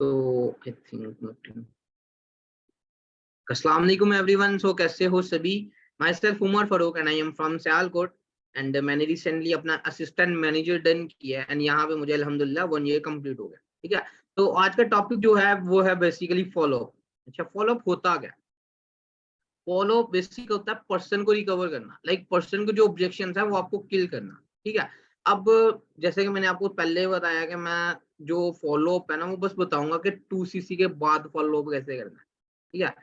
तो I think अस्सलाम वालेकुम एवरीवन। सो कैसे हो सभी? Myself Umar Farooq and I am from Sialkot and मैंने रिसेंटली अपना असिस्टेंट मैनेजर डन किया एंड यहाँ पे मुझे अल्हम्दुलिल्लाह 1 ईयर कंप्लीट हो गया। ठीक है, तो आज का टॉपिक जो है वो है बेसिकली फॉलो अप। अच्छा, फॉलो अप होता क्या? फॉलो बेसिक होता है पर्सन को रिकवर करना, लाइक पर्सन को जो ऑब्जेक्शन है वो आपको किल करना। ठीक है, अब जैसे कि मैंने आपको पहले बताया कि मैं जो फॉलो अप है ना वो बस बताऊंगा कि 2cc के बाद फॉलो अप कैसे करना है। ठीक है,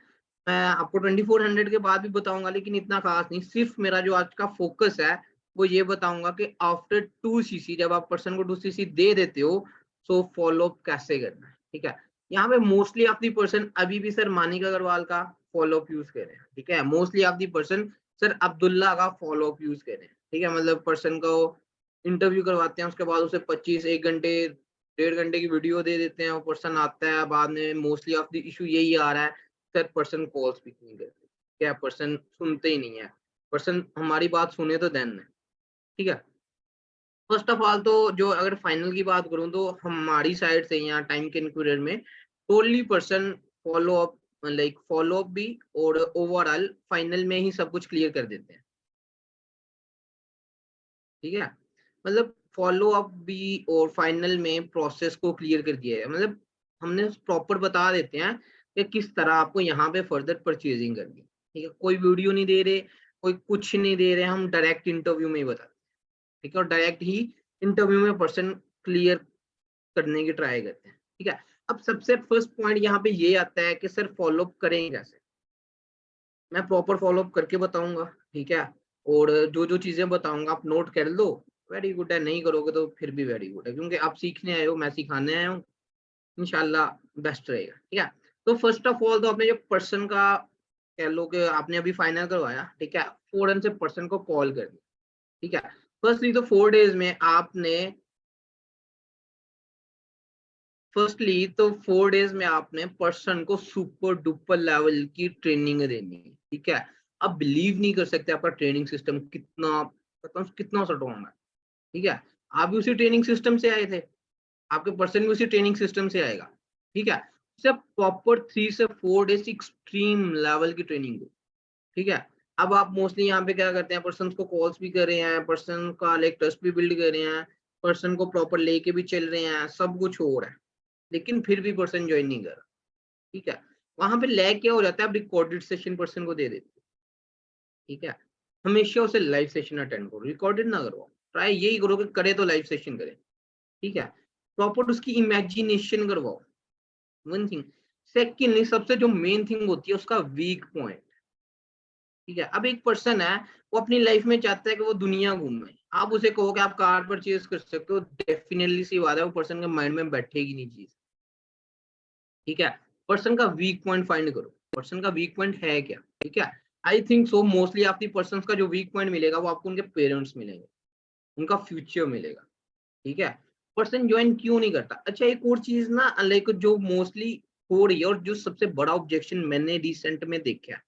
मैं आपको 2400 के बाद भी बताऊंगा, लेकिन इतना खास नहीं। सिर्फ मेरा जो आज का फोकस है वो ये बताऊंगा कि आफ्टर 2cc जब आप पर्सन को 2cc दे देते हो सो फॉलो अप कैसे करना है। ठीक है, यहाँ पे मोस्टली ऑफ दी पर्सन अभी भी सर मानिक अग्रवाल का फॉलो अप यूज कर रहे हैं। ठीक है, mostly of the person sir Abdullah का फॉलो अप यूज कर रहे हैं। ठीक है, मतलब पर्सन को इंटरव्यू करवाते हैं, उसके बाद उसे 25 1 घंटे 1.5 घंटे की वीडियो दे देते हैं, वो पर्सन आता है बाद में। मोस्टली ऑफ द इशू यही आ रहा है सर, पर्सन कॉल स्पीक नहीं करते, क्या पर्सन सुनते ही नहीं है। पर्सन हमारी बात सुने तो देन है। ठीक है, फर्स्ट ऑफ ऑल तो जो अगर फाइनल की बात करूं तो हमारी साइड से यहाँ टाइम के इंक्लूडेड में totally person follow up, like follow up भी और ओवरऑल फाइनल में ही सब कुछ क्लियर कर देते हैं। ठीक है, मतलब फॉलो अप भी और फाइनल में प्रोसेस को क्लियर कर दिया है। मतलब हमने प्रॉपर बता देते हैं कि किस तरह आपको यहाँ पे फर्दर परचेजिंग करनी है। ठीक है, कोई वीडियो नहीं दे रहे, कोई कुछ नहीं दे रहे, हम डायरेक्ट इंटरव्यू में ही बता। ठीक है, और डायरेक्ट ही इंटरव्यू में पर्सन क्लियर करने की ट्राई करते हैं। ठीक है, अब सबसे फर्स्ट पॉइंट यहाँ पे ये आता है कि सर फॉलो अप करें कैसे। मैं प्रॉपर फॉलो अप करके बताऊंगा। ठीक है, और जो जो चीजें बताऊंगा आप नोट कर लो, वेरी गुड है। नहीं करोगे तो फिर भी वेरी गुड है, क्योंकि आप सीखने आए हो, मैं सिखाने आया हूँ। इंशाल्लाह बेस्ट रहेगा। ठीक है, तो फर्स्ट ऑफ ऑल तो आपने जो पर्सन का कह लो कि आपने अभी फाइनल करवाया। ठीक है, फौरन से पर्सन को कॉल कर दिया। ठीक है, फर्स्टली तो 4 डेज में आपने पर्सन को सुपर डुपर लेवल की ट्रेनिंग देनी है। ठीक है, आप बिलीव नहीं कर सकते आपका ट्रेनिंग सिस्टम कितना मतलब कितना स्ट्रॉन्ग है। ठीक है, आप भी उसी ट्रेनिंग सिस्टम से आए थे, आपके पर्सन भी उसी ट्रेनिंग सिस्टम से आएगा। ठीक है, सिर्फ प्रॉपर 3 से 4 डेज एक्सट्रीम लेवल की ट्रेनिंग दो। ठीक है, अब आप मोस्टली यहाँ पे क्या करते हैं, पर्सन को कॉल्स भी कर रहे हैं, पर्सन का लाइक ट्रस्ट भी बिल्ड कर रहे हैं, पर्सन को प्रॉपर लेके भी चल रहे हैं, सब कुछ हो रहा है, लेकिन फिर भी पर्सन ज्वाइन नहीं कर रहा। ठीक है, वहां पे लैग क्या हो जाता है, आप रिकॉर्डेड सेशन पर्सन को दे देते हैं। ठीक है, हमेशा उसे लाइव सेशन अटेंड करो, रिकॉर्डेड ना करो। ट्राई यही करो कि करे तो लाइव सेशन करे। ठीक है, प्रॉपर उसकी इमेजिनेशन करवाओ, वन थिंग। सेकेंडली सबसे जो मेन थिंग होती है उसका वीक पॉइंट। ठीक है, अब एक पर्सन है वो अपनी लाइफ में चाहता है कि वो दुनिया घूमे, आप उसे कहो कि आप कार परचेज कर सकते हो, डेफिनेटली सी बात है वो पर्सन के माइंड में बैठेगी नहीं चीज। ठीक है, पर्सन का वीक पॉइंट फाइंड करो, पर्सन का वीक पॉइंट है क्या। ठीक है, आई थिंक सो मोस्टली आपकी पर्सन का जो वीक पॉइंट मिलेगा वो आपको उनके पेरेंट्स मिलेंगे, उनका फ्यूचर मिलेगा। ठीक है, पर्सन ज्वाइन क्यों नहीं करता। अच्छा, एक और चीज ना, लाइक जो मोस्टली हो रही है और जो सबसे बड़ा ऑब्जेक्शन मैंने रिसेंट में देखा है,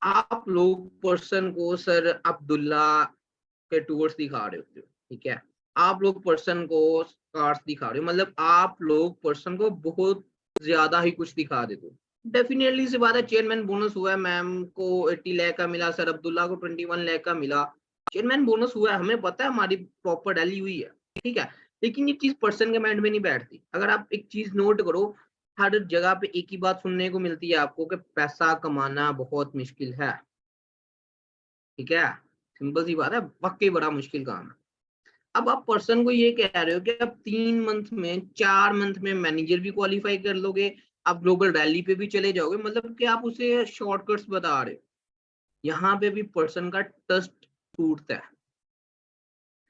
आप लोग पर्सन को सर अब्दुल्ला के टूर्स दिखा रहे होते हो। ठीक है, आप लोग पर्सन को कार्स दिखा रहे हो, मतलब आप लोग पर्सन को बहुत ज्यादा ही कुछ दिखा देते हो। डेफिनेटली सी बात है, चेयरमैन बोनस हुआ है, मैम को 80 लाख का मिला, सर अब्दुल्ला को 21 लाख का मिला। चेयरमैन बोनस हुआ है, हमें पता है, हमारी प्रॉपर डैली हुई है। ठीक है, लेकिन ये चीज पर्सन के माइंड में नहीं बैठती। अगर आप एक चीज नोट करो, हर जगह पे एक ही बात सुनने को मिलती है आपको कि पैसा कमाना बहुत मुश्किल है। ठीक है, सिंपल सी बात है, वाकई बड़ा मुश्किल काम है। अब आप पर्सन को ये कह रहे हो कि आप 3 मंथ में 4 मंथ में मैनेजर भी क्वालिफाई कर लोगे, आप ग्लोबल रैली पे भी चले जाओगे, मतलब कि आप उसे शॉर्टकट्स बता रहे हो। यहाँ पे भी पर्सन का ट्रस्ट टूटता है।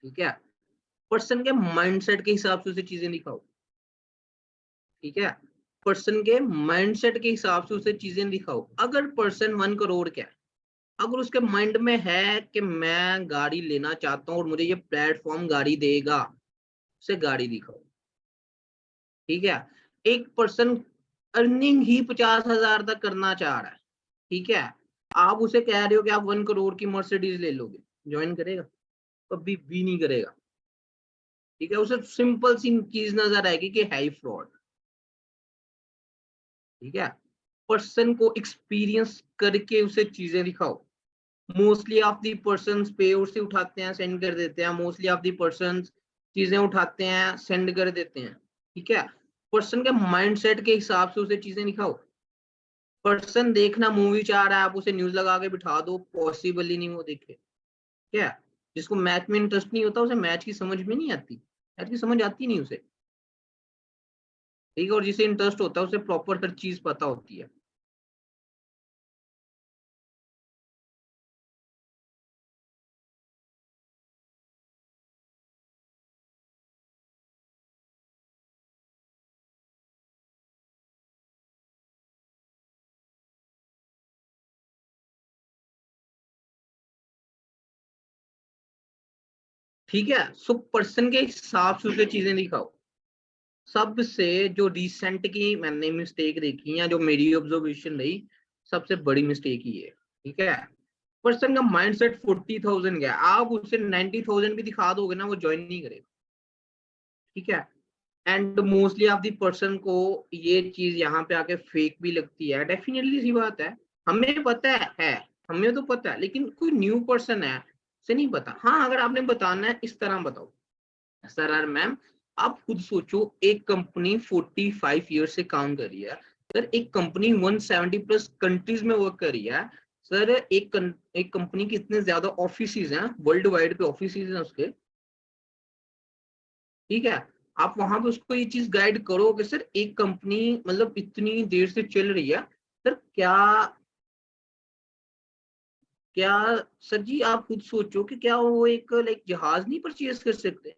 ठीक है, पर्सन के माइंडसेट के हिसाब से उसे चीजें दिखाओ। ठीक है, पर्सन के माइंडसेट के हिसाब से उसे चीजें दिखाओ। अगर पर्सन 1 करोड़ क्या है, अगर उसके माइंड में है कि मैं गाड़ी लेना चाहता हूँ और मुझे ये प्लेटफॉर्म गाड़ी देगा, उसे गाड़ी दिखाओ। ठीक है, एक पर्सन अर्निंग ही 50,000 तक करना चाह रहा है। ठीक है, आप उसे कह रहे हो कि आप 1 करोड़ की मर्सिडीज ले लोगे, ज्वाइन करेगा? कभी भी नहीं करेगा। ठीक है, उसे सिंपल सी चीज नजर आएगी कि है ही फ्रॉड। ठीक है, पर्सन को एक्सपीरियंस करके उसे चीजें दिखाओ। मोस्टली ऑफ दी पर्सन पे उससे उठाते हैं, सेंड कर देते हैं, मोस्टली ऑफ दी पर्सन चीजें उठाते हैं, सेंड कर देते हैं। ठीक है, पर्सन के माइंडसेट के हिसाब से उसे चीजें दिखाओ। पर्सन देखना मूवी चाह रहा है, आप उसे न्यूज लगा के बिठा दो, पॉसिबल ही नहीं वो देखे। क्या, जिसको मैच में इंटरेस्ट नहीं होता उसे मैच की समझ में नहीं आती, मैच की समझ आती नहीं उसे। ठीक है, और जिसे इंटरेस्ट होता है उसे प्रॉपर हर चीज पता होती है। ठीक है, सो पर्सन के हिसाब से उसे चीजें दिखाओ। सबसे जो रिसेंट की मैंने मिस्टेक देखी या जो मेरी ऑब्जर्वेशन रही, सबसे बड़ी मिस्टेक ही है। ठीक है, पर्सन का माइंडसेट 40,000 का है, आप उसे 90,000 भी दिखा दोगे ना वो ज्वाइन नहीं करेगा। ठीक है, and mostly of the person को ये चीज यहाँ पे आके फेक भी लगती है। डेफिनेटली सी बात है, हमें पता है, हमें तो पता है, लेकिन कोई न्यू पर्सन है उसे नहीं पता। हाँ, अगर आपने बताना है इस तरह बताओ, सर और मैम आप खुद सोचो, एक कंपनी 45 ईयर से काम कर रही है सर, एक कंपनी 170 प्लस कंट्रीज में वर्क कर रही है सर, एक कंपनी के इतने ज्यादा ऑफिसेज हैं, वर्ल्ड वाइड पे ऑफिसेज हैं उसके। ठीक है, आप वहां पे उसको ये चीज गाइड करो कि सर एक कंपनी मतलब इतनी देर से चल रही है सर, क्या क्या सर जी आप खुद सोचो कि क्या वो एक लाइक जहाज नहीं परचेज कर सकते।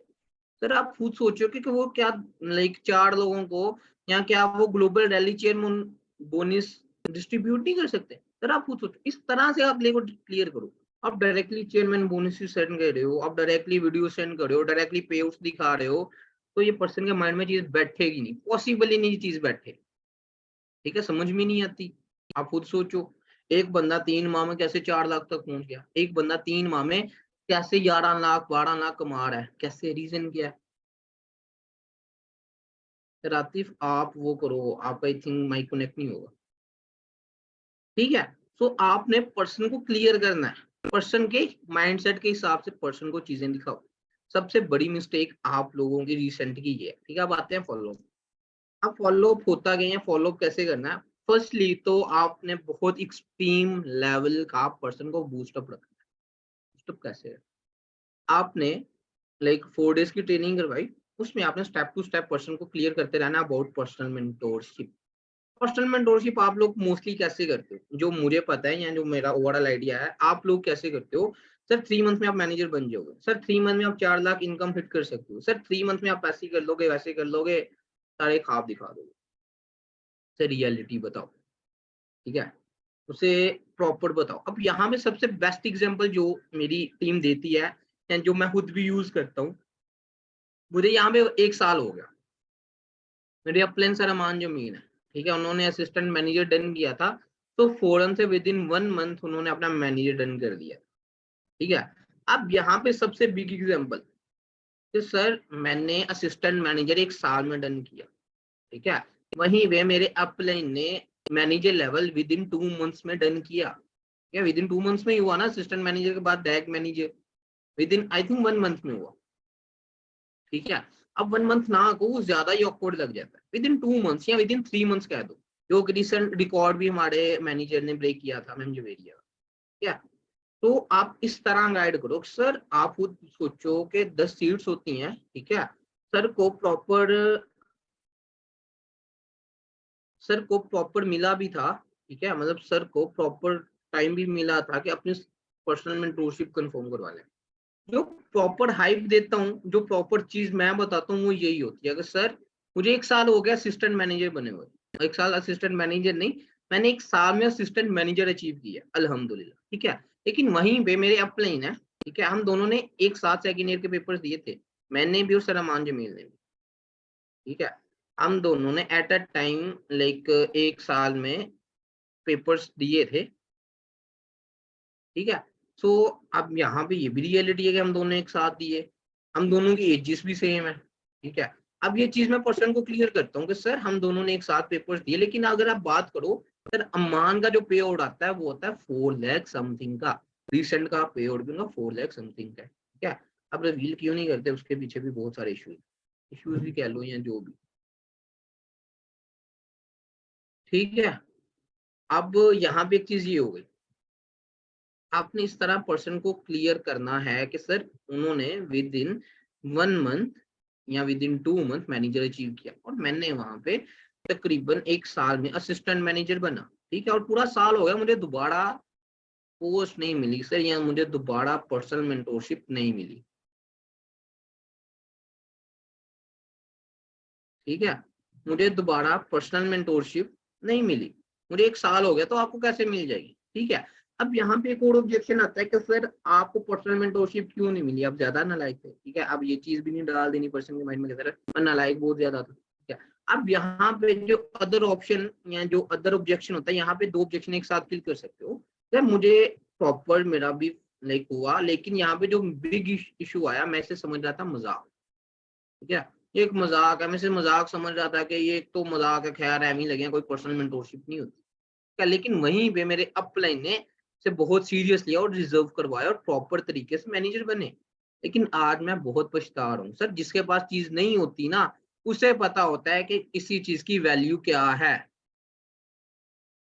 सर आप खुद सोचो कि वो क्या लाइक 4 लोगों को, या क्या वो global rally chairman bonus distribute नहीं कर सकते। सर आप खुद सोचो, इस तरह से आप लेको क्लियर करो। आप डायरेक्टली चेयरमैन बोनस सेंड कर रहे हो, आप डायरेक्टली वीडियो सेंड कर रहे हो, डायरेक्टली पे आउट्स दिखा रहे हो, तो ये पर्सन के माइंड में चीज बैठेगी नहीं, पॉसिबल ही नहीं ये चीज बैठे। ठीक है, समझ में नहीं आती। आप खुद सोचो, एक बंदा 3 माह में कैसे 4 लाख तक पहुंच गया, एक बंदा 3 माह में कैसे 11 लाख 12 लाख कमा रहा है, कैसे, रीजन क्या है। रातिफ आप वो करो, आपका आई थिंक माइक कनेक्ट नहीं होगा। ठीक है, सो आपने पर्सन को क्लियर करना है, पर्सन के माइंडसेट के हिसाब से पर्सन को चीजें दिखाओ। सबसे बड़ी मिस्टेक आप लोगों की रिसेंट की ये है। ठीक है, अब आते हैं फॉलो। अब फॉलो अप होता गया है, फॉलो अप कैसे करना है। फर्स्टली तो आपने बहुत एक्सट्रीम लेवल का पर्सन को बूस्टअप रखना है। बूस्टअप कैसे है, आपने लाइक 4 डेज की ट्रेनिंग करवाई, उसमें आपने स्टेप टू स्टेप पर्सन को क्लियर करते रहना about personal mentorship. Personal mentorship आप लोग मोस्टली कैसे करते हो, जो मुझे पता है या जो मेरा ओवरऑल आइडिया है, आप लोग कैसे करते हो। सर 3 मंथ में आप मैनेजर बन जाओगे, सर 3 मंथ में आप 4 लाख इनकम हिट कर सकते हो, सर 3 मंथ में आप ऐसे कर लोगे वैसे कर लोगे, सारे ख्वाब दिखा दोगे। सर रियलिटी बताओ। ठीक है, उसे प्रॉपर बताओ। अब यहाँ पे सबसे बेस्ट एग्जांपल जो मेरी टीम देती है या जो मैं खुद भी यूज करता हूँ, मुझे यहाँ पे 1 साल हो गया, मेरे अपलेन सर अमान जमीन है। ठीक है, उन्होंने असिस्टेंट मैनेजर डन किया था, तो फौरन से विद इन 1 मंथ उन्होंने अपना मैनेजर डन कर दिया। ठीक है, अब यहाँ पे सबसे बिग एग्जांपल कि सर मैंने असिस्टेंट मैनेजर 1 साल में डन किया। ठीक है, वहीं वे मेरे अपलाइन ने manager level with in 2 months में डन किया। क्या विद इन 2 मंथ्स में ही हुआ ना, असिस्टेंट मैनेजर के बाद direct manager with in I think 1 month में हुआ। ठीक है, अब 1 मंथ ना को ज्यादा ही ऑकवर्ड लग जाता है, विद इन 2 मंथ्स या विद इन 3 मंथ्स कह दो। जो रिसेंट रिकॉर्ड भी हमारे मैनेजर ने ब्रेक किया था, मैम जवेरिया। क्या, तो आप इस तरह गाइड करो। सर आप खुद सोचो कि 10 सीट्स होती हैं। ठीक है, सर को प्रॉपर सर को प्रॉपर मिला भी था। ठीक है, मतलब सर को प्रॉपर टाइम भी मिला था कि अपनी पर्सनल मेंटोरशिप कंफर्म करवा लें। जो प्रॉपर हाइप देता हूँ, जो प्रॉपर चीज मैं बताता हूँ वो यही होती है। अगर सर मुझे 1 साल हो गया असिस्टेंट मैनेजर बने हुए, 1 साल असिस्टेंट मैनेजर नहीं, मैंने 1 साल में असिस्टेंट मैनेजर अचीव किया अल्हम्दुलिल्लाह। ठीक है, लेकिन वहीं पे मेरे अपलाइन है। ठीक है, हम दोनों ने एक साथ सेकेंड ईयर के पेपर्स दिए थे, मैंने भी और सर अमान जमील ने भी। ठीक है, हम दोनों ने एट अ टाइम लाइक 1 साल में पेपर्स दिए थे। ठीक है, सो अब यहाँ पे ये भी रियलिटी है कि हम दोनों एक साथ दिए, हम दोनों की एजेस भी सेम है। ठीक है, अब ये चीज मैं पर्सन को क्लियर करता हूँ कि सर हम दोनों ने एक साथ पेपर्स दिए, लेकिन अगर आप बात करो सर अम्मान का जो पे आउट आता है वो होता है 4 लाख समथिंग का, रिसेंट का पे आउट भी उनका 4 लाख समथिंग का है, ठीक है। अब रिवील क्यों नहीं करते, उसके पीछे भी बहुत सारे इश्यूज भी कह लो या जो भी, ठीक है। अब यहाँ पे एक चीज ये हो गई, आपने इस तरह पर्सन को क्लियर करना है कि सर उन्होंने विद इन 1 मंथ या with in 2 month manager achieve किया, और मैंने वहां पे तकरीबन 1 साल में असिस्टेंट मैनेजर बना, ठीक है। और पूरा साल हो गया, मुझे दोबारा पोस्ट नहीं मिली सर, या मुझे दोबारा पर्सनल मेंटोरशिप नहीं मिली, ठीक है। मुझे दोबारा पर्सनल मेंटोरशिप नहीं मिली, मुझे 1 साल हो गया, तो आपको कैसे मिल जाएगी, ठीक है। अब यहाँ पे एक और ऑब्जेक्शन आता है कि सर आपको पर्सनल मेंटोरशिप क्यों नहीं मिली, आप ज्यादा नालायक थे, ठीक है। अब ये चीज भी नहीं डाल देनी पर्सन के माइंड में, सर नालायक बहुत ज्यादा था, ठीक है। अब यहाँ पे जो अदर ऑप्शन या जो अदर ऑब्जेक्शन होता है, यहाँ पे 2 ऑब्जेक्शन एक साथ फिल कर सकते हो। सर मुझे प्रॉपर मेरा भी लाइक हुआ, लेकिन यहाँ पे जो बिग इशू आया, मैं इसे समझ रहा था मजाक, ठीक है। ये एक मजाक है, मैं इसे मजाक समझ रहा था कि ये एक तो मजाक है, खैर एम ही लगे, कोई पर्सनल मेंटोरशिप नहीं होती, लेकिन वहीं पे मेरे अपलाइन ने से बहुत सीरियस लिया और रिजर्व करवाया और प्रॉपर तरीके से मैनेजर बने। लेकिन आज मैं बहुत पछता रहा हूँ सर, जिसके पास चीज नहीं होती ना, उसे पता होता है कि किसी चीज की वैल्यू क्या है।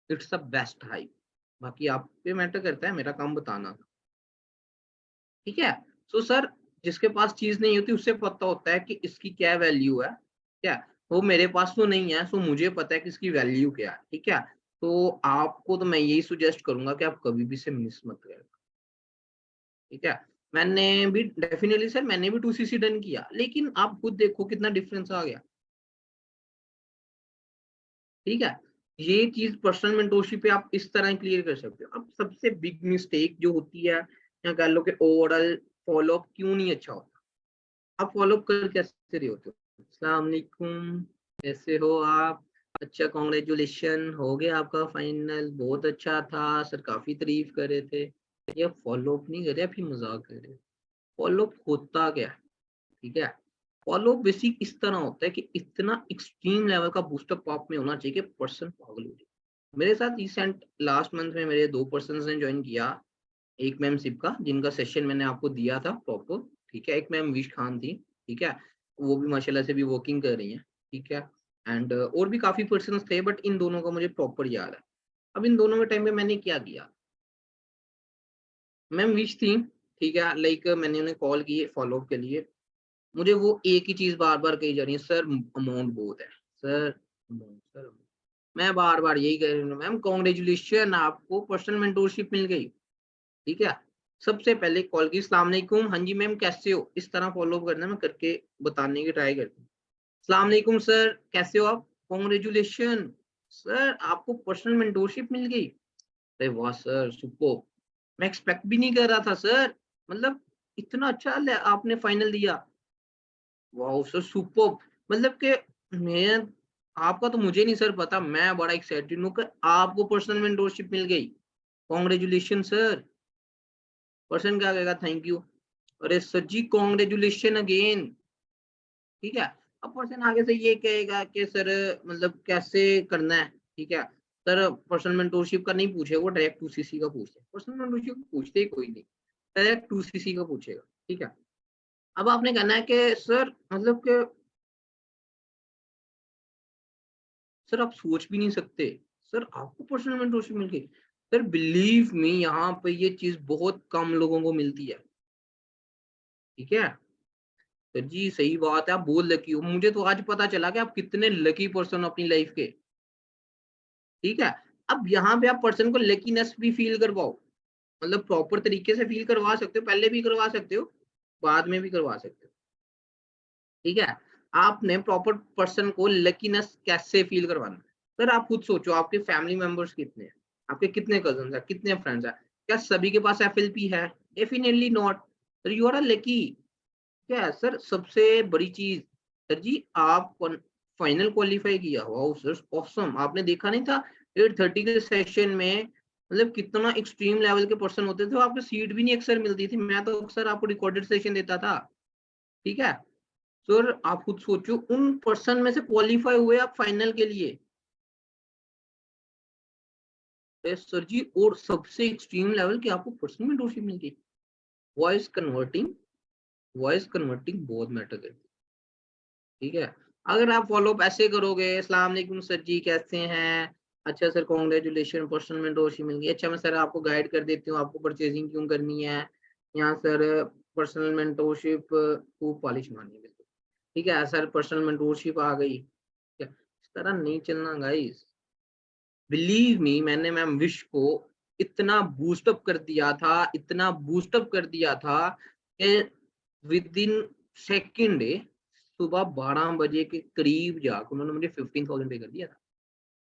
It's the best hype. बाकी आप पे मैटर करता है, मेरा काम बताना, ठीक है। सो सर जिसके पास चीज नहीं होती उसे पता होता है कि इसकी क्या वैल्यू है, क्या। वो मेरे पास तो नहीं है, सो मुझे पता है कि इसकी वैल्यू क्या है, ठीक है। तो आपको तो मैं यही सुजेस्ट करूंगा कि आप कभी भी से मिस मत करें, ठीक है। मैंने भी डेफिनेटली सर, मैंने भी 2cc डन किया, लेकिन आप खुद देखो कितना डिफरेंस आ गया, ठीक है। ये चीज पर्सनल मेंटोरशिप पे आप इस तरह क्लियर कर सकते हो। अब सबसे बिग मिस्टेक जो होती है, या कह लो कि ओवरऑल फॉलो अप क्यों नहीं अच्छा होता, आप फॉलो अप कर कैसे रहे होते हो, अस्सलाम वालेकुम, कैसे हो आप, अच्छा कॉन्ग्रेचुलेशन हो गया आपका फाइनल, बहुत अच्छा था सर, काफी तारीफ कर रहे थे। ये फॉलो अप नहीं कर रहे, फिर मजाक कर रहे। फॉलो अप होता क्या है, ठीक है। फॉलो बेसिक इस तरह होता है कि इतना एक्सट्रीम लेवल का बूस्टअप आप में होना चाहिए कि पर्सन पागल हो जाए। मेरे साथ रिसेंट लास्ट मंथ में मेरे 2 पर्सन ने ज्वाइन किया, एक मैम सिप का जिनका सेशन मैंने आपको दिया था प्रॉपर, ठीक है। एक मैम विश खान थी, ठीक है, वो भी माशाल्लाह से भी वर्किंग कर रही हैं, ठीक है। एंड और भी काफी पर्सन थे, बट इन दोनों का मुझे प्रॉपर याद है। अब इन दोनों के टाइम पे मैंने क्या किया, मैम विश थी, ठीक है, लाइक मैंने उन्हें कॉल की फॉलो अप के लिए, मुझे वो एक ही चीज बार बार कही जा रही है, सर अमाउंट बहुत है, सर अमाउंट, सर amount। मैं बार बार यही कह रही हूँ, मैम कॉन्ग्रेचुलेशन आपको पर्सनल मेंटोरशिप मिल गई, ठीक है। सबसे पहले कॉल की, सलाम अलैकुम, हाँ जी मैम कैसे हो, इस तरह फॉलो करना, मैं करके बताने की ट्राई करती हूँ। सलाम अलैकुम सर, कैसे हो आप, कॉन्ग्रेचुलेशन सर आपको पर्सनल मेंटोरशिप मिल गई, अरे वाह सर सुपर, मैं एक्सपेक्ट भी नहीं कर रहा था सर, मतलब इतना अच्छा आपने फाइनल दिया, वाह सर सुपर, मतलब कि मैं, आपका तो मुझे नहीं सर पता, मैं बड़ा एक्साइटेड हूँ कि आपको पर्सनल मेंटोरशिप मिल गई, कॉन्ग्रेचुलेशन सर। पर्सन क्या कहेगा, थैंक यू, अरे सर जी कॉन्ग्रेचुलेशन अगेन, ठीक है। अब पर्सन आगे से ये कहेगा कि सर मतलब कैसे करना है, ठीक है। सर पर्सनल मेंटोरशिप का नहीं पूछे, वो डायरेक्ट 2cc का पूछते हैं, पर्सनल मेंटोरशिप पूछते ही कोई नहीं, डायरेक्ट 2cc का पूछेगा, ठीक है। अब आपने कहना है कि सर मतलब कि सर आप सोच भी नहीं सकते, सर आपको पर्सनल मेंटोरशिप मिल गई, सर बिलीव मी यहाँ पे ये चीज बहुत कम लोगों को मिलती है, ठीक है। सर जी सही बात है, आप बहुत लकी हो, मुझे तो आज पता चला कि आप कितने लकी पर्सन हो अपनी लाइफ के, ठीक है। अब यहाँ पे आप पर्सन को लकीनेस भी फील करवाओ, मतलब प्रॉपर तरीके से फील करवा सकते हो, पहले भी करवा सकते हो, बाद में भी करवा सकते हो, ठीक है। आपने प्रॉपर पर्सन को लकीनेस कैसे फील करवाना है? सर आप खुद सोचो, आपके फैमिली मेंबर्स कितने हैं, आपके कितने कजन है, कितने फ्रेंड्स हैं, क्या सभी के पास एफएलपी है, definitely not, sir you are a lucky, क्या है सर सबसे बड़ी चीज, सर जी आप फाइनल क्वालिफाई किया, वाओ सर ऑसम, आपने देखा नहीं था 8:30 के सेशन में, मतलब कितना एक्सट्रीम लेवल के पर्सन होते थे, आपको सीट भी नहीं अक्सर मिलती थी, मैं तो अक्सर आपको रिकॉर्डेड सेशन देता था, ठीक है। सर आप खुद सोचो, उन पर्सन में से क्वालिफाई हुए आप फाइनल के लिए। सर जी, और सबसे एक्सट्रीम लेवल की आपको पर्सनल मेंटरशिप मिल गई। वॉइस कन्वर्टिंग, वॉइस कन्वर्टिंग बहुत मैटर करती है। ठीक है, अगर आप फॉलो अप ऐसे करोगे, अस्सलाम वालेकुम सर जी कैसे हैं, अच्छा सर कॉन्ग्रेचुलेशन पर्सनल मेंटरशिप मिल गई, अच्छा मैं सर आपको गाइड कर देती हूँ आपको परचेजिंग क्यों करनी है, यहाँ सर पर्सनल मेंटरशिप खूब पॉलिश मारनी है बिल्कुल। ठीक है सर, पर्सनल मेंटरशिप आ गई। ठीक है, इस तरह नहीं चलना गाइस। बिलीव मी, मैंने मैम विश को इतना बूस्टअप कर दिया था, इतना बूस्टअप कर दिया था कि विद इन सेकेंड डे सुबह 12 बजे के करीब जाकर उन्होंने मुझे 15,000 पे कर दिया था।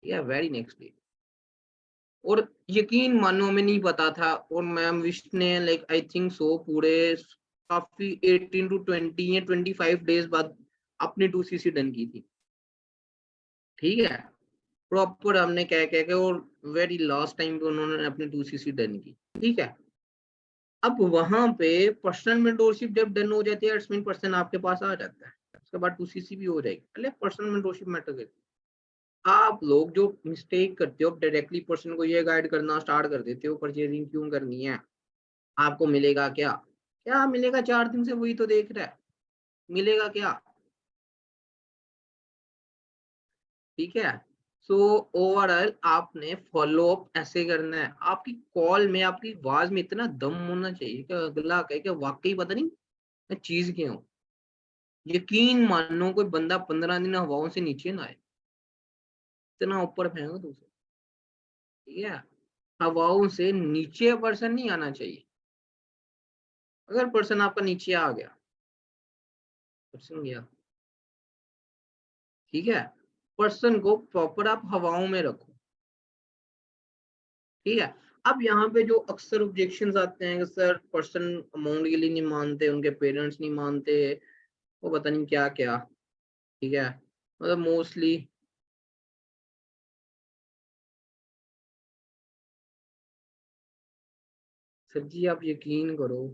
या वेरी नेक्स्ट डे। और यकीन मानो हमें नहीं पता था, और मैम विश ने लाइक आई थिंक सो पूरे काफी 18 टू 20 या 25 डेज बाद अपनी 2cc डन की थी। ठीक है, प्रॉपर हमने कह के और वेरी लास्ट टाइम पे उन्होंने अपनी 2cc डन की। ठीक है, अब वहां पे पर्सनल मेंटरशिप जब डन हो जाती है, इट्स मीन पर्सन आपके पास आ जाता है, उसके बाद 2cc भी हो जाएगी। पहले पर्सनल मेंटरशिप मैटर करती है। आप लोग जो मिस्टेक करते हो, डायरेक्टली पर्सन को ये गाइड करना स्टार्ट कर देते हो परचेजिंग क्यों करनी है, आपको मिलेगा क्या, क्या मिलेगा, 4 दिन से वही तो देख रहा है, मिलेगा क्या। ठीक है, सो ओवरऑल आपने फॉलो अप ऐसे करना है, आपकी कॉल में आपकी आवाज में इतना दम होना चाहिए कि अगला कहे कि वाकई पता नहीं मैं चीज क्या हूँ। यकीन मानो कोई बंदा 15 दिन हवाओं से नीचे ना आए, इतना ऊपर फेंको दूसरे। ठीक है, हवाओं से नीचे पर्सन नहीं आना चाहिए। अगर पर्सन आपका नीचे आ गया, पर्सन गया। ठीक है, पर्सन को प्रॉपर आप हवाओं में रखो। ठीक है, अब यहाँ पे जो अक्सर ऑब्जेक्शंस आते हैं कि सर पर्सन अमाउंट के लिए नहीं मानते, उनके पेरेंट्स नहीं मानते, वो पता नहीं क्या क्या। ठीक है, मतलब मोस्टली सर जी आप यकीन करो,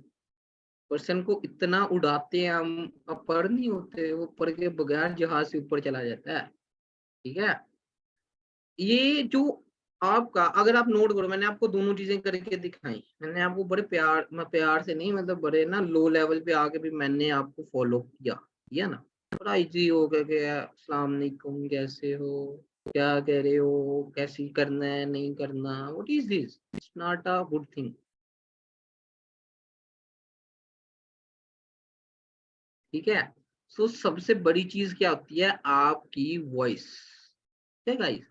पर्सन को इतना उड़ाते हैं हम, अब पर नहीं होते, वो पर के बगैर जहाज से ऊपर चला जाता है। ठीक है, ये जो आपका, अगर आप नोट करो, मैंने आपको दोनों चीजें करके दिखाई, मैंने आपको बड़े प्यार, मैं प्यार से नहीं मतलब बड़े ना लो लेवल पे आके भी मैंने आपको फॉलो किया ना, बड़ा इजी हो गया कि अस्सलाम वालेकुम कैसे हो, क्या कह रहे हो, कैसी करना है नहीं करना, what is this, it's not a good thing. ठीक है, सो सबसे बड़ी चीज क्या होती है, आपकी वॉइस। ठीक है गाइस,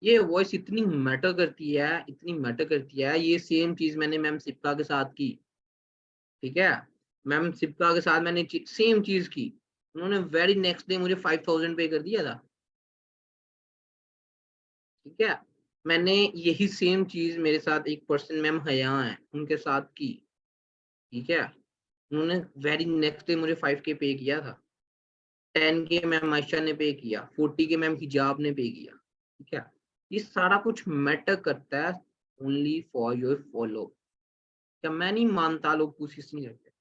ये वॉइस इतनी मैटर करती है, इतनी मैटर करती है। ये सेम चीज मैंने मैम सिप्का के साथ की। ठीक है, मैम सिप्का के साथ मैंने सेम चीज की, उन्होंने वेरी नेक्स्ट डे मुझे 5,000 पे कर दिया था। ठीक है, मैंने यही सेम चीज मेरे साथ एक पर्सन मैम हया है उनके साथ की। ठीक है, उन्होंने वेरी नेक्स्ट डे मुझे 5K पे किया था। 10K मैम आयशा ने पे किया, 40K मैम हिजाब ने पे किया। ठीक है, ये सारा कुछ मैटर करता है ओनली फॉर योर फॉलो। क्या मैं नहीं मानता लोग कोशिश नहीं करते।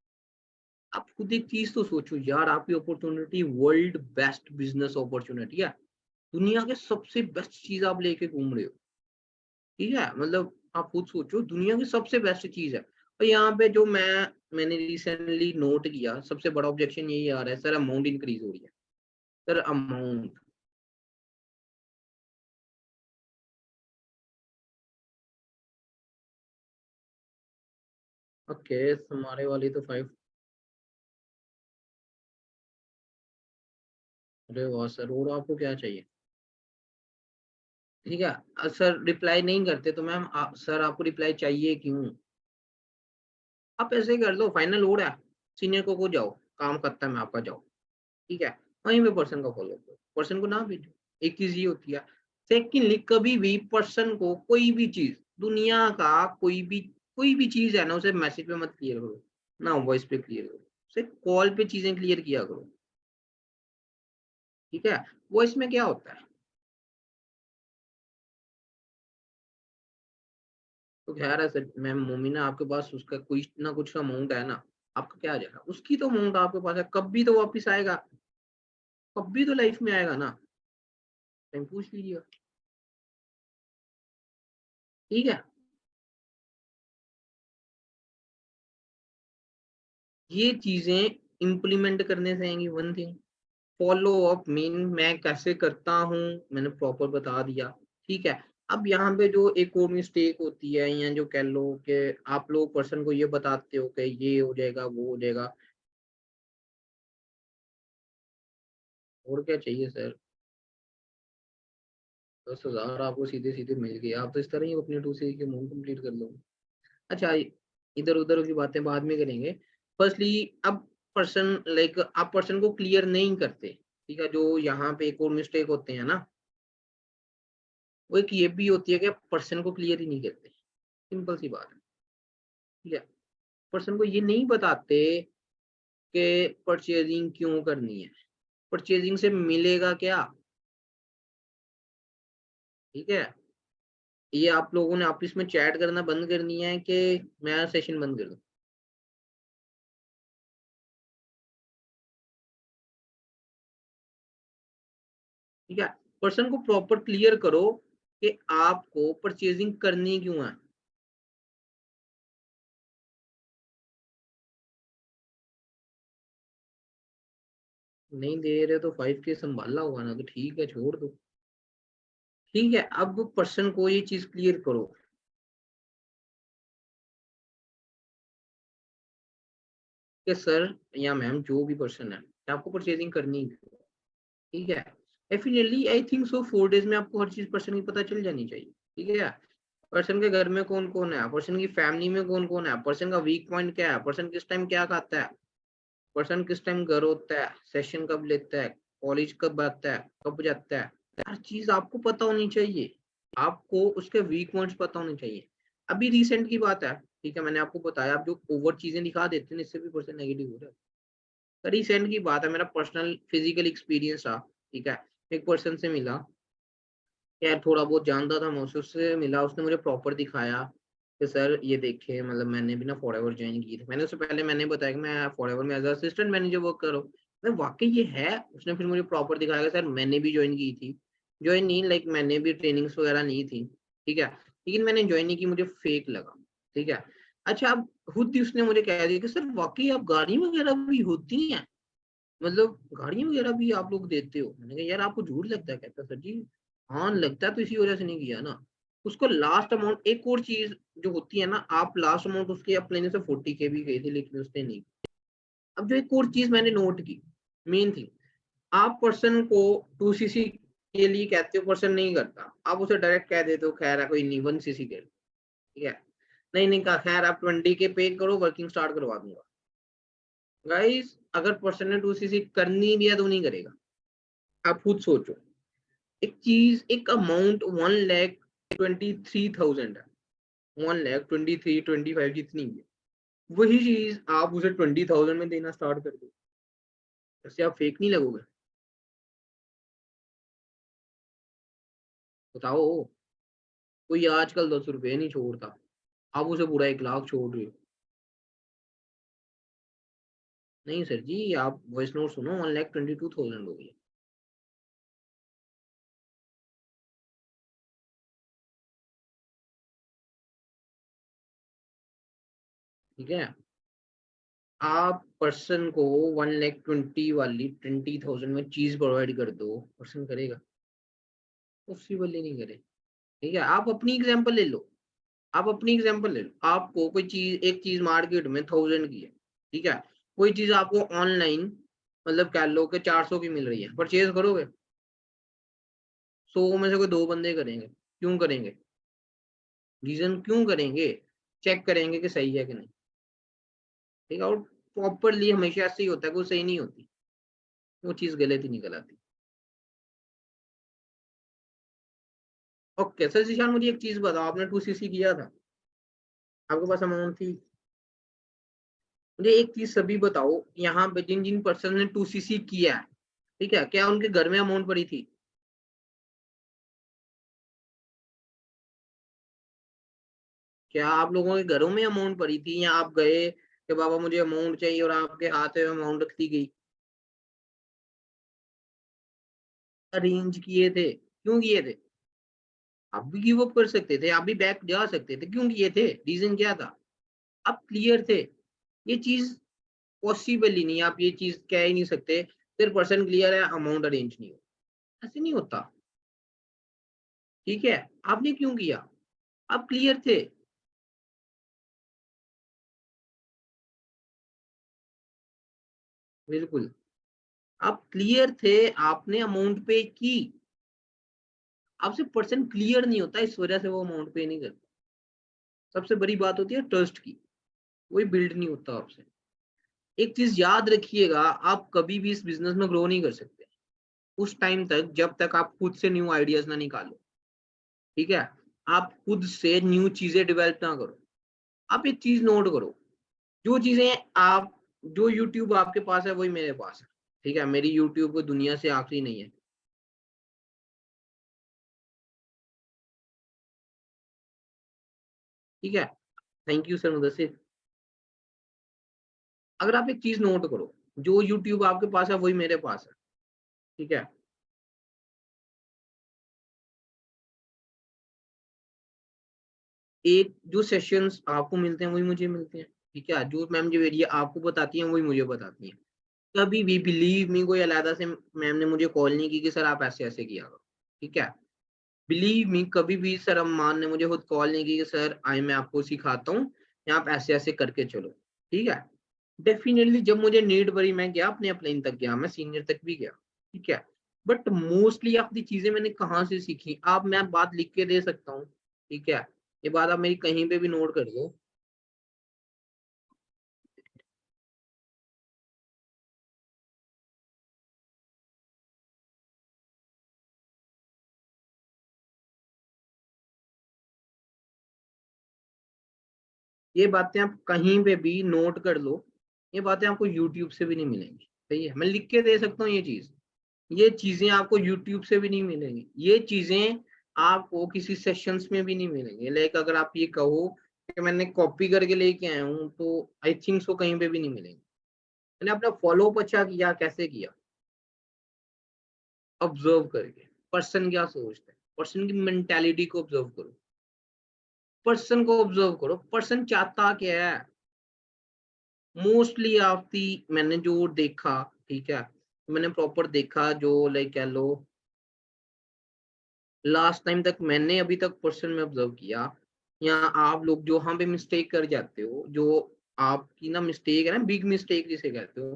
आप खुद एक चीज तो सोचो यार, आपकी opportunity world best business opportunity है, दुनिया के सबसे बेस्ट चीज आप लेके घूम रहे हो। ठीक है, मतलब आप खुद सोचो दुनिया की सबसे बेस्ट चीज है, और यहाँ पे जो मैंने रिसेंटली नोट किया, सबसे बड़ा ऑब्जेक्शन यही आ रहा है, सर अमाउंट इंक्रीज हो रही है, सर अमाउंट। ओके, हमारे वाली तो 5। अरे वाह सर, और आपको क्या चाहिए। ठीक है, सर रिप्लाई नहीं करते तो मैम सर आपको रिप्लाई चाहिए क्यों। आप ऐसे ही कर लो, फाइनल हो रहा है, सीनियर को जाओ, काम खत्म है आपका, जाओ। ठीक है, वहीं पे पर्सन का फॉलो करो, पर्सन को ना भेजो। एक चीज ये होती है। सेकेंडली, कभी भी पर्सन को कोई भी चीज, दुनिया का कोई भी चीज है ना, उसे मैसेज पे मत क्लियर करो, ना वॉइस पे क्लियर करो, उसे कॉल पे चीजें क्लियर किया करो। ठीक है, वॉइस में क्या होता है, तो कह रहा है सर मैम मोमिना आपके पास उसका कोई ना कुछ अमाउंट है ना, आपका क्या आ जाएगा, उसकी तो अमाउंट आपके पास है, कब भी तो वापिस आएगा। कभी तो लाइफ में आएगा ना, टाइम पूछ लीजिएगा। ठीक है, ये चीजें इम्प्लीमेंट करने से आएंगी। One thing, follow up mean मैं कैसे करता हूँ, मैंने प्रॉपर बता दिया। ठीक है, अब यहाँ पे जो एक और मिस्टेक होती है, या जो कह लो कि आप लोग पर्सन को ये बताते हो कि ये हो जाएगा वो हो जाएगा, और क्या चाहिए सर, 10,000 आपको सीधे सीधे मिल गए, आप तो इस तरह ही अपने 2 के अमाउंट कंप्लीट कर लो। अच्छा, इधर उधर की बातें बाद में करेंगे। फर्स्टली, अब पर्सन लाइक आप पर्सन को क्लियर नहीं करते। ठीक है, जो यहाँ पे एक और मिस्टेक होते हैं ना, वो एक ये भी होती है कि पर्सन को क्लियर ही नहीं करते। सिंपल सी बात है। ठीक है, पर्सन को ये नहीं बताते कि परचेजिंग क्यों करनी है, परचेजिंग से मिलेगा क्या। ठीक है, ये आप लोगों ने आपस में चैट करना बंद करनी है कि मैं सेशन बंद कर दूं। ठीक है, पर्सन को प्रॉपर क्लियर करो कि आपको परचेजिंग करनी क्यों है। नहीं दे रहे तो 5K संभाला होगा ना, तो ठीक है छोड़ दो। ठीक है, अब पर्सन को ये चीज क्लियर करो कि सर या मैम जो भी पर्सन है, आपको परचेजिंग करनी है। ठीक है, definitely I think so 4 days में आपको हर चीज पर्सन की पता चल जानी चाहिए। ठीक है, पर्सन के घर में कौन कौन है, पर्सन की फैमिली में कौन कौन है, पर्सन का वीक पॉइंट क्या है, पर्सन किस टाइम क्या खाता है, पर्सन किस टाइम घर होता है, सेशन कब लेता है, कॉलेज कब आता है, कब जाता है, हर चीज आपको पता होनी चाहिए। आपको उसके वीक पॉइंट्स पता होने चाहिए। अभी रिसेंट की बात है, ठीक है, मैंने आपको बताया, आप जो ओवर चीजें दिखा देते हैं इससे भी पर्सन नेगेटिव हो रहा है। रिसेंट की बात है, मेरा पर्सनल फिजिकल एक्सपीरियंस था। ठीक है, एक पर्सन से मिला, यार थोड़ा बहुत जानता था मैं उससे मिला, उसने मुझे प्रॉपर दिखाया कि सर ये देखिए, मतलब मैंने भी ना फॉरएवर ज्वाइन की थी। मैंने उससे पहले मैंने बताया कि मैं फॉरएवर में एज असिस्टेंट मैनेजर वर्क कर रहा हूँ। मैं वाकई ये है, उसने फिर मुझे प्रॉपर दिखाया कि सर मैंने भी ज्वाइन की थी, ज्वाइन नहीं लाइक मैंने भी ट्रेनिंग्स वगैरह नहीं थी। ठीक है, लेकिन मैंने ज्वाइन नहीं की, मुझे फेक लगा। ठीक है, अच्छा, अब खुद ही उसने मुझे कह दिया कि सर वाकई आप गाड़ी वगैरह भी होती हैं, मतलब गाड़ी वगैरह भी आप लोग देते हो। मैंने कहा यार आपको झूठ लगता है, कहता सर जी हाँ लगता है, तो इसी वजह से नहीं किया ना। उसको लास्ट अमाउंट, एक और चीज जो होती है ना, आप लास्ट अमाउंट उसके अपने से 40K भी गई थी, लेकिन उसने नहीं। अब जो एक और चीज मैंने नोट की, मेन थिंग, आप पर्सन को 2cc के लिए कहते हो, पर्सन नहीं करता, आप उसे डायरेक्ट कह देते हो खैर है कोई नहीं 1cc के। ठीक है, नहीं नहीं कहा खैर आप 20K पे करो, वर्किंग स्टार्ट करवा दूंगा। गाइस, अगर पर्सन ने 2cc करनी भी है तो नहीं करेगा। आप खुद सोचो, एक चीज, एक अमाउंट 1,23,000 है, 1,23,25 जितनी भी है, वही चीज आप उसे 20,000 में देना स्टार्ट कर दो, इससे आप फेक नहीं लगोगे। बताओ, कोई आजकल 10 रुपए नहीं छोड़ता, आप उसे पूरा 1 लाख छोड़ रहे हो। नहीं सर जी, आप वॉइस नोट सुनो, 1,22,000 हो गई। ठीक है, आप पर्सन को 1,20,000 वाली 20,000 में चीज प्रोवाइड कर दो, पर्सन करेगा? पॉसिबल ही नहीं करे। ठीक है, आप अपनी एग्जांपल ले लो, आप अपनी एग्जांपल ले लो, आपको कोई चीज, एक चीज मार्केट में 1000 की है। ठीक है, कोई चीज आपको ऑनलाइन मतलब कह लो कि 400 की मिल रही है, परचेज करोगे? 100 में से कोई 2 बंदे करेंगे, क्यों करेंगे? रीजन क्यों करेंगे? चेक करेंगे कि सही है कि नहीं। ठीक है, और प्रॉपरली हमेशा ऐसे ही होता है, कोई सही नहीं होती, वो चीज गलत ही निकल आती। ओके सर जीशान, मुझे एक चीज बताओ, आपने 2cc किया था, आपके पास अमाउंट थी? मुझे एक चीज सभी बताओ, यहाँ पे जिन जिन पर्सन ने 2cc किया है, ठीक है, क्या उनके घर में अमाउंट पड़ी थी? क्या आप लोगों के घरों में अमाउंट पड़ी थी, या आप गए कि बाबा मुझे अमाउंट चाहिए और आपके हाथ में अमाउंट रख दी गई? अरेंज किए थे, क्यों किए थे? आप भी गिव अप कर सकते थे, आप भी बैक जा सकते थे, क्यों किए थे? रीजन क्या था? आप क्लियर थे। ये चीज पॉसिबल ही नहीं, आप ये चीज कह ही नहीं सकते फिर पर्सन क्लियर है अमाउंट अरेंज नहीं हो, ऐसे नहीं होता। ठीक है, आपने क्यों किया? आप क्लियर थे। बिल्कुल, आप क्लियर थे, आपने अमाउंट पे की। आपसे पर्सन क्लियर नहीं होता, इस वजह से वो अमाउंट पे नहीं करता। सबसे बड़ी बात होती है ट्रस्ट की, वही बिल्ड नहीं होता आपसे। एक चीज याद रखिएगा, आप कभी भी इस बिजनेस में ग्रो नहीं कर सकते उस टाइम तक जब तक आप खुद से न्यू आइडियाज ना निकालो। ठीक है, आप खुद से न्यू चीजें डेवलप ना करो। आप एक चीज नोट करो, जो चीजें आप, जो यूट्यूब आपके पास है वही मेरे पास है। ठीक है, मेरी यूट्यूब को दुनिया से आखिरी नहीं है। ठीक है, थैंक यू सर मुदस्सिर। अगर आप एक चीज नोट करो, जो यूट्यूब आपके पास है वही मेरे पास है। ठीक है, एक जो सेशंस आपको मिलते हैं वही मुझे मिलते हैं। ठीक है, जो मैम जो एरिया आपको बताती हैं वही मुझे बताती हैं। कभी भी बिलीव मी कोई अलग से मैम ने मुझे कॉल नहीं की कि सर आप ऐसे ऐसे किया करो। ठीक है, बिलीव मी कभी भी सर अम्मान ने मुझे खुद कॉल नहीं की कि सर आई मैं आपको सिखाता हूँ या आप ऐसे ऐसे करके चलो। ठीक है, डेफिनेटली जब मुझे नीड पड़ी मैं गया, अपने प्लेन तक गया, मैं सीनियर तक भी गया। ठीक है, बट मोस्टली अपनी चीजें मैंने कहाँ से सीखी, आप मैं बात लिख के दे सकता हूँ। ठीक है, ये बात आप मेरी कहीं पे भी नोट कर दो। ये बातें आप कहीं पे भी नोट कर लो, ये बातें आपको यूट्यूब से भी नहीं मिलेंगी। सही है, मैं लिख के दे सकता हूँ ये चीज। ये चीजें आपको यूट्यूब से भी नहीं मिलेंगी, ये चीजें आपको किसी सेशंस में भी नहीं मिलेंगी। लाइक अगर आप ये कहो कि मैंने कॉपी करके लेके आया हूँ, तो आई थिंक सो कहीं पे भी नहीं मिलेंगी। मैंने अपना फॉलो अप अच्छा किया, कैसे किया? ऑब्जर्व करके, पर्सन क्या सोचता है, पर्सन की मेंटेलिटी को ऑब्जर्व करो, पर्सन को ऑब्जर्व करो, पर्सन चाहता क्या है। मोस्टली आपकी मैंने जो देखा, ठीक है, मैंने प्रॉपर देखा, जो लाइक कह लो लास्ट टाइम तक मैंने अभी तक पर्सन में ऑब्जर्व किया, या आप लोग जो वहां पे मिस्टेक कर जाते हो, जो आपकी ना मिस्टेक है ना, बिग मिस्टेक जिसे कहते हो,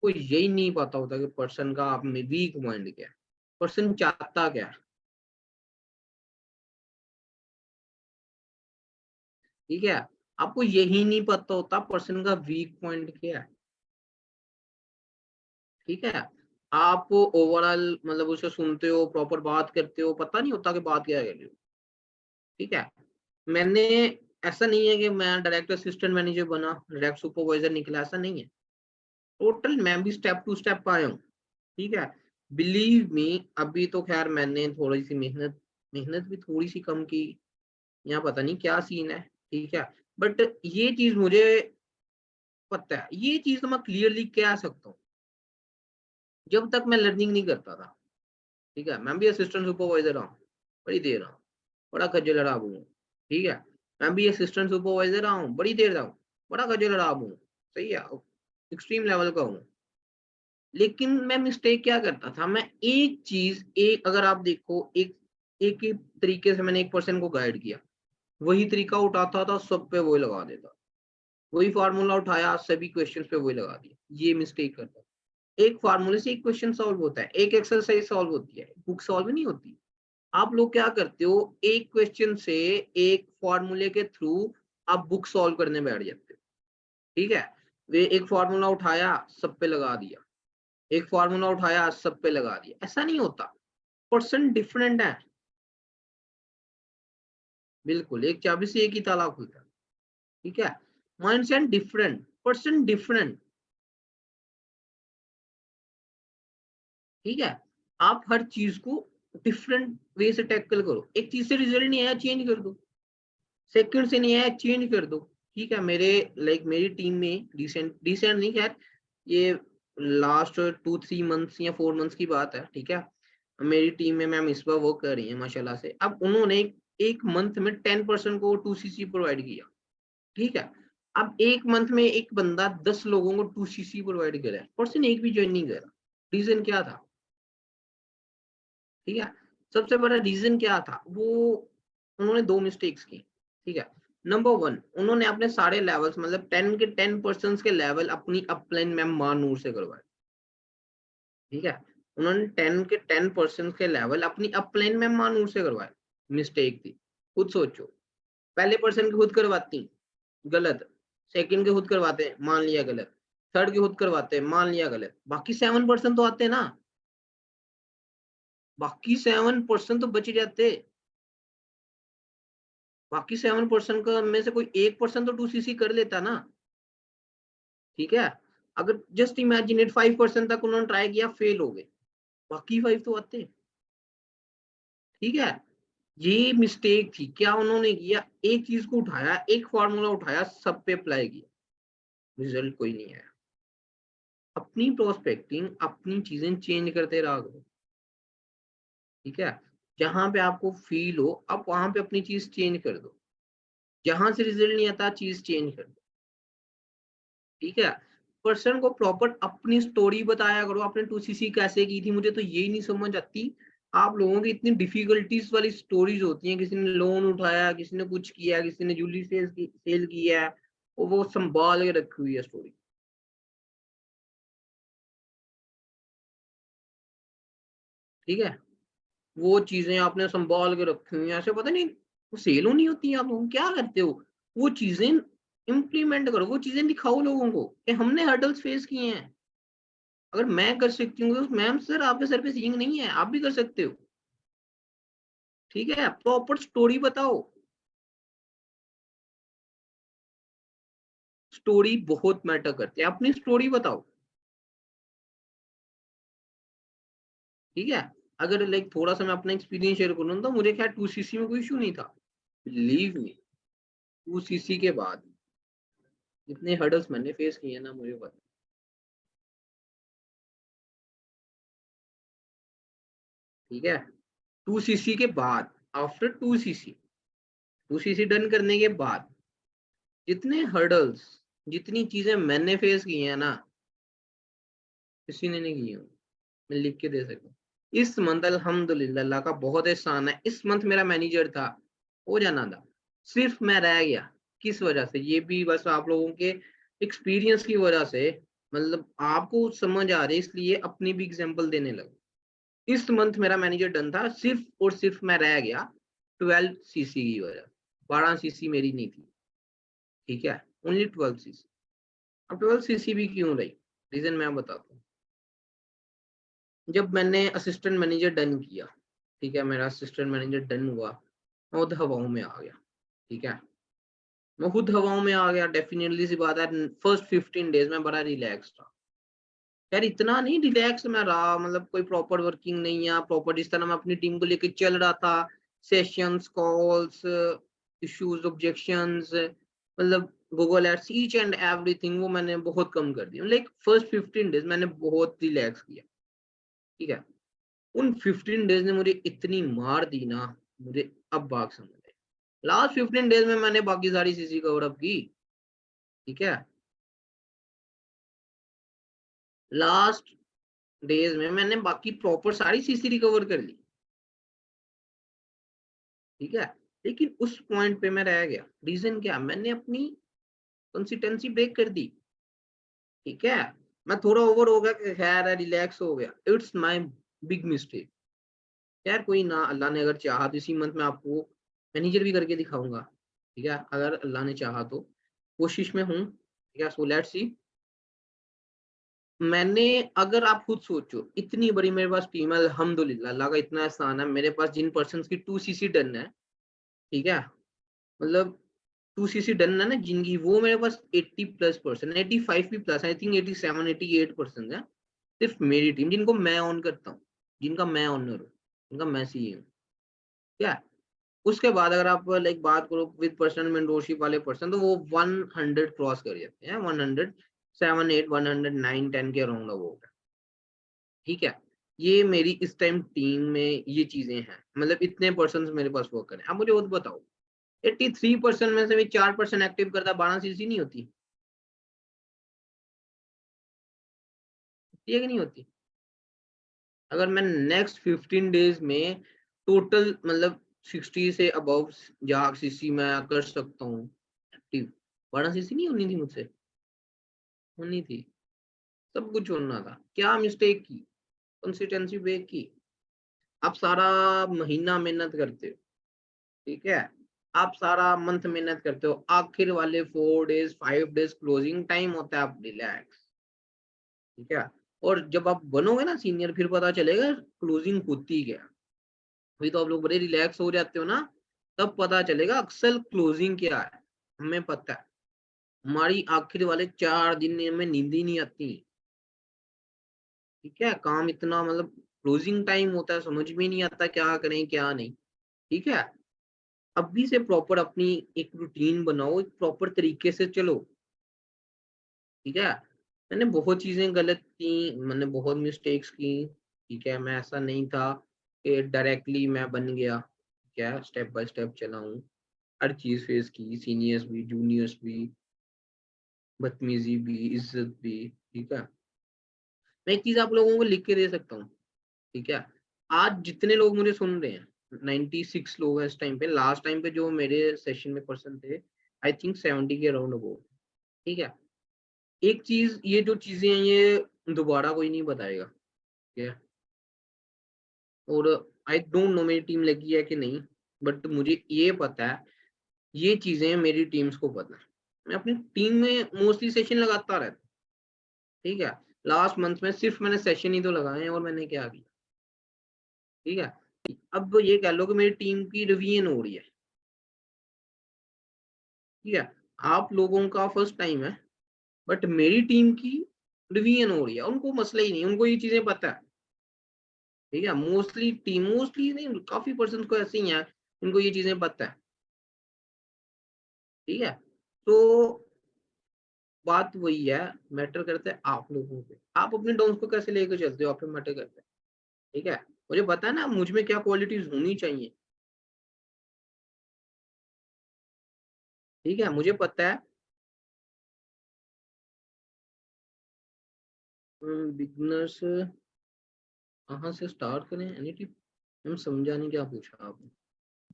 को यही नहीं पता होता कि पर्सन का आप में वीक पॉइंट क्या है, पर्सन चाहता क्या है। ठीक है, आपको यही नहीं पता होता पर्सन का वीक पॉइंट क्या है। ठीक है, आप ओवरऑल मतलब उसे सुनते हो, प्रॉपर बात करते हो, पता नहीं होता कि बात क्या कर रहे हो। ठीक है, मैंने, ऐसा नहीं है कि मैं डायरेक्ट असिस्टेंट मैनेजर बना, डायरेक्ट सुपरवाइजर निकला, ऐसा नहीं है। टोटल मैं भी स्टेप टू स्टेप आया हूँ। ठीक है, बिलीव मी, अभी तो खैर मैंने थोड़ी सी मेहनत मेहनत भी थोड़ी सी कम की, या पता नहीं क्या सीन है। ठीक है, बट ये चीज मुझे पता है, ये चीज तो मैं क्लियरली कह सकता हूँ, जब तक मैं लर्निंग नहीं करता था। ठीक है, मैं भी असिस्टेंट सुपरवाइजर रहा हूँ, बड़ी देर रहा हूँ, बड़ा खज्जल हराब हूँ। ठीक है, मैं भी असिस्टेंट सुपरवाइजर रहा हूँ, बड़ी देर रहा हूँ, बड़ा खज्जल हराब हूँ। सही है, एक्सट्रीम लेवल का हूँ। लेकिन मैं मिस्टेक क्या करता था, मैं एक चीज, एक अगर आप देखो, एक ही तरीके से मैंने एक पर्सन को गाइड किया, वही तरीका उठाता था, सब पे वही लगा देता, वही फार्मूला उठाया, सभी क्वेश्चंस पे वही लगा दिया। ये मिस्टेक करता। एक फार्मूले से एक क्वेश्चन सॉल्व होता है, एक एक्सरसाइज सॉल्व होती है, बुक सॉल्व नहीं होती। आप लोग क्या करते हो, एक क्वेश्चन से, एक फॉर्मूले के थ्रू आप बुक सॉल्व करने बैठ जाते हो। ठीक है, वे एक फार्मूला उठाया, सब पे लगा दिया, एक फार्मूला उठाया, सब पे लगा दिया, ऐसा नहीं होता। पर्सन डिफरेंट है। बिल्कुल, एक चाबी से एक ही ताला खुलता है। ठीक है, माइंडसेट डिफरेंट, पर्सन डिफरेंट। ठीक है, आप हर चीज को डिफरेंट वे से टैकल करो। एक चीज से रिजल्ट नहीं आया, चेंज कर दो। सेकंड से नहीं आया, चेंज कर दो। ठीक है, मेरे लाइक मेरी टीम में रिसेंट रिसेंट नहीं खैर, ये लास्ट 2-3 मंथ्स या 4 मंथ्स की बात है। ठीक है, मेरी टीम में मैम इस बार वर्क कर रही है माशाल्लाह से। अब उन्होंने एक मंथ में 10% को 2cc प्रोवाइड किया, ठीक है। अब एक मंथ में एक बंदा 10 लोगों को 2cc प्रोवाइड कर रहा है, पर्सन एक भी ज्वाइन नहीं कर रहा। रीजन क्या था? ठीक है, सबसे बड़ा रीजन क्या था? वो उन्होंने 2 मिस्टेक्स की, ठीक है। नंबर 1, उन्होंने अपने सारे लेवल्स मतलब 10 के 10% के लेवल अपनी अपलाइन मैम मानूर से करवाए, ठीक है। उन्होंने 10 के 10% के लेवल अपनी अपलाइन मैम मानूर से करवाए, मिस्टेक थी। खुद सोचो, पहले पर्सन की खुद करवाती, गलत। सेकंड के खुद करवाते हैं, मान लिया गलत। थर्ड के खुद करवाते हैं, मान लिया गलत। बाकी 7% तो आते ना, बाकी 7% तो बच जाते। बाकी 7% का में से कोई 1% तो 2cc कर लेता ना, ठीक है। अगर जस्ट इमेजिनेट 5% तक उन्होंने ट्राई किया, फेल हो गए, बाकी 5 तो आते, ठीक है। ये मिस्टेक थी। क्या उन्होंने किया? एक चीज को उठाया, एक फॉर्मूला उठाया, सब पे अप्लाई किया, रिजल्ट कोई नहीं आया। अपनी प्रोस्पेक्टिंग, अपनी चीजें चेंज करते रहा करो, ठीक है। जहां पे आपको फील हो, आप वहां पे अपनी चीज चेंज कर दो। जहां से रिजल्ट नहीं आता, चीज चेंज कर दो, ठीक है। पर्सन को प्रॉपर अपनी स्टोरी बताया करो, आपने 2cc कैसे की थी। मुझे तो यही नहीं समझ आती, आप लोगों की इतनी डिफिकल्टीज वाली स्टोरीज होती हैं। किसी ने लोन उठाया, किसी ने कुछ किया, किसी ने ज्वेलरी सेल किया है, और वो संभाल के रखी हुई है स्टोरी, ठीक है। वो चीजें आपने संभाल के रखी हुई हैं, ऐसे पता नहीं वो सेल होनी होती है। आप लोग क्या करते हो? वो चीजें इम्प्लीमेंट करो, वो चीजें दिखाओ लोगों को कि हमने हर्डल्स फेस किए हैं। अगर मैं कर सकती हूँ तो मैम सर आपके सर पे सींग नहीं है, आप भी कर सकते हो, ठीक है। प्रॉपर स्टोरी बताओ, स्टोरी बहुत मैटर करती है, अपनी स्टोरी बताओ, ठीक है। अगर लाइक थोड़ा सा मैं अपना एक्सपीरियंस शेयर करूँ तो मुझे क्या 2cc में कोई इशू नहीं था। बिलीव मी, 2cc के बाद जितने हर्डल्स मैंने फेस किए ना, मुझे पता, ठीक है। 2cc के बाद, आफ्टर 2cc डन करने के बाद जितने हर्डल्स, जितनी चीजें मैंने फेस की है ना, किसी ने नहीं की है। मैं लिख के दे सकता हूँ। इस मंथ अल्हम्दुलिल्लाह अल्लाह का बहुत एहसान है, इस मंथ मेरा मैनेजर था, हो जाना था, सिर्फ मैं रह गया। किस वजह से? ये भी बस आप लोगों के एक्सपीरियंस की वजह से, मतलब आपको समझ आ रही है, इसलिए अपनी भी एग्जांपल देने लगा। इस मंथ मेरा मैनेजर डन था, सिर्फ और सिर्फ मैं रह गया 12cc की वजह। 12cc मेरी नहीं थी, ठीक है, ओनली 12cc। अब 12cc भी क्यों रही, रीजन मैं बताता हूँ। जब मैंने असिस्टेंट मैनेजर डन किया, ठीक है, मेरा असिस्टेंट मैनेजर डन हुआ, मैं खुद हवाओं में आ गया, ठीक है। मैं खुद हवाओं में आ गया, डेफिनेटली सी बात है। फर्स्ट 15 डेज में बड़ा रिलैक्स था यार, इतना नहीं रिलैक्स में रहा, मतलब कोई प्रॉपर वर्किंग नहीं है प्रॉपर, जिस तरह मैं अपनी टीम को लेकर चल रहा था, सेशंस, कॉल्स, इश्यूज, ऑब्जेक्शंस, मतलब Google ads, each and everything, वो मैंने बहुत कम कर दिया। लाइक फर्स्ट 15 डेज मैंने बहुत रिलैक्स किया, ठीक है। उन 15 डेज ने मुझे इतनी मार दी ना, मुझे अब बात समझ आई। लास्ट 15 डेज में मैंने बाकी सारी सीसी कवर अप की, ठीक है। लास्ट डेज में मैंने बाकी प्रॉपर सारी सीसी रिकवर कर ली, ठीक है। लेकिन उस पॉइंट पे मैं रह गया, रीजन क्या? मैंने अपनी कंसिस्टेंसी ब्रेक कर दी, ठीक है। मैं थोड़ा ओवर हो गया कि खैर है, रिलैक्स हो गया, इट्स माय बिग मिस्टेक। यार कोई ना, अल्लाह ने अगर चाहा तो इसी मंथ में आपको मैनेजर भी करके दिखाऊंगा, ठीक है, अगर अल्लाह ने चाहा तो। कोशिश में हूँ, ठीक है, सो लेट्स सी। मैंने, अगर आप खुद सोचो, इतनी बड़ी मेरे पास टीम है, अल्हम्दुलिल्लाह अल्लाह का इतना एहसान है, मेरे पास जिन पर्सन की 2cc डन है, ठीक है, मतलब 2cc डन है ना जिनकी, वो मेरे पास 80+%, 85 भी प्लस, आई थिंक 87-88% है। सिर्फ मेरी टीम जिनको मैं ऑन करता हूँ, जिनका मैं ऑनर हूँ, जिनका मैं सीईओ हूँ, क्या। उसके बाद अगर आप लाइक बात करो विद पर्सनल मेंटोरशिप वाले पर्सन, तो वो 100 क्रॉस कर जाते हैं, 107, 8, 109, 10 के अराउंड वो, ठीक है। ये मेरी इस टाइम टीम में ये चीजें हैं, मतलब इतने पर्सन मेरे पास वर्क करें। अब मुझे वो तो बताओ 83% में से भी 4% एक्टिव करता, 12 सीसी नहीं होती? होती है कि नहीं होती? अगर मैं नेक्स्ट 15 डेज में टोटल मतलब 60 से अबव जा सीसी मैं कर सकता हूँ एक्टिव, 12 सीसी नहीं होनी थी मुझसे? होनी थी। सब कुछ होना था। क्या मिस्टेक की? कंसिस्टेंसी ब्रेक की। आप सारा महीना मेहनत करते हो, ठीक है? आप सारा मंथ मेहनत करते हो, आखिर वाले 4 डेज 5 डेज क्लोजिंग टाइम होता है, आप रिलैक्स, ठीक है? और जब आप बनोगे ना सीनियर, फिर पता चलेगा क्लोजिंग होती क्या है। अभी तो आप लोग बड़े रिलैक्स हो जाते हो ना, तब पता चलेगा अक्सर क्लोजिंग क्या है। हमें पता है, हमारी आखिर वाले 4 दिन में नींद ही नहीं आती, ठीक है? काम इतना मतलब क्लोजिंग टाइम होता है, समझ में नहीं आता क्या करें क्या नहीं, ठीक है? अभी से प्रॉपर अपनी एक रूटीन बनाओ, एक प्रॉपर तरीके से चलो, ठीक है? मैंने बहुत चीजें गलत की, मैंने बहुत मिस्टेक्स की, ठीक है? मैं ऐसा नहीं था कि डायरेक्टली मैं बन गया, क्या स्टेप बाय स्टेप चला हूँ, हर चीज फेस की, सीनियर्स भी जूनियर्स भी, बदतमीजी भी, इज्जत भी, ठीक है? मैं एक चीज आप लोगों को लिख के दे सकता हूँ, ठीक है? आज जितने लोग मुझे सुन रहे हैं, 96 लोग हैं इस टाइम पे, लास्ट टाइम पे जो मेरे सेशन में पर्सन थे, आई थिंक 70 के अराउंड वो, ठीक है? एक चीज, ये जो चीजें हैं ये दोबारा कोई नहीं बताएगा, ठीक है? और आई डोंट नो मेरी टीम लगी है कि नहीं, बट मुझे ये पता है, ये चीजें मेरी टीम्स को पता है। मैं अपनी टीम में मोस्टली सेशन लगाता रहता हूँ, ठीक है? लास्ट मंथ में सिर्फ मैंने सेशन ही तो लगाए हैं, और मैंने क्या किया, ठीक है? अब ये कह लो कि मेरी टीम की रिवीजन हो रही है, ठीक है? आप लोगों का फर्स्ट टाइम है, बट मेरी टीम की रिवीजन हो रही है, उनको मसला ही नहीं, उनको ये चीजें पता है, ठीक है? मोस्टली नहीं, काफी पर्सन को ऐसे ही है, उनको ये चीजें पता है, ठीक है? तो बात वही है, मैटर करता है आप लोगों पे, आप अपने डॉन्स को कैसे लेकर चलते हो, आप पे मैटर करता है, ठीक है? मुझे पता है ना मुझ में क्या क्वालिटीज होनी चाहिए, ठीक है? मुझे पता है। बिगनर्स कहाँ से स्टार्ट करें, एनी टिप? हम समझा नहीं क्या पूछा आपने,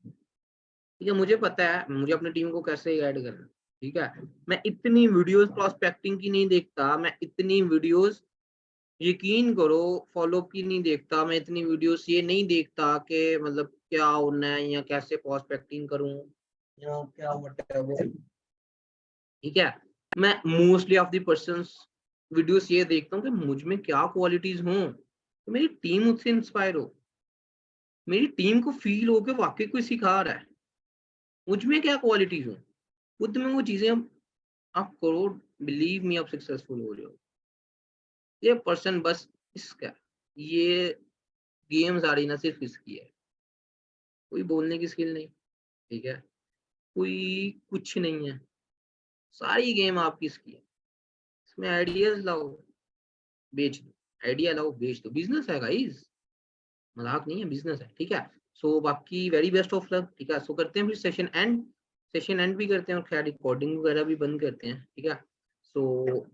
ठीक है? मुझे पता है मुझे अपनी टीम को कैसे गाइड करना है, ठीक है? मैं इतनी वीडियोस प्रोस्पेक्टिंग की नहीं देखता, मैं इतनी वीडियोस, यकीन करो, फॉलोअप की नहीं देखता, मैं इतनी वीडियोस ये नहीं देखता कि मतलब क्या होना है या कैसे प्रोस्पेक्टिंग करूं या क्या व्हाटएवर, ठीक है? मैं mostly of the persons videos ये देखता हूँ कि मुझ में क्या क्वालिटीज हों, तो मेरी टीम मुझसे इंस्पायर हो, मेरी टीम को फील हो कि वाकई कोई सिखा रहा है, मुझ में क्या क्वालिटीज हो, खुद में वो चीजें आप करो, बिलीव मी आप सक्सेसफुल हो रहे हो। ये पर्सन बस इसका, ये गेम सारी ना सिर्फ इसकी है, कोई बोलने की स्किल नहीं, ठीक है? कोई कुछ नहीं है, सारी गेम आपकी इसकी है। इसमें आइडियाज लाओ, बेच दो, आइडिया लाओ बेच दो, बिजनेस है गाइस, मजाक नहीं है, बिजनेस है, ठीक है? सो बाकी वेरी बेस्ट ऑफ लक, ठीक है? सो करते हैं फिर सेशन एंड, सेशन एंड भी करते हैं, और खैर रिकॉर्डिंग वगैरह भी बंद करते हैं, ठीक है? सो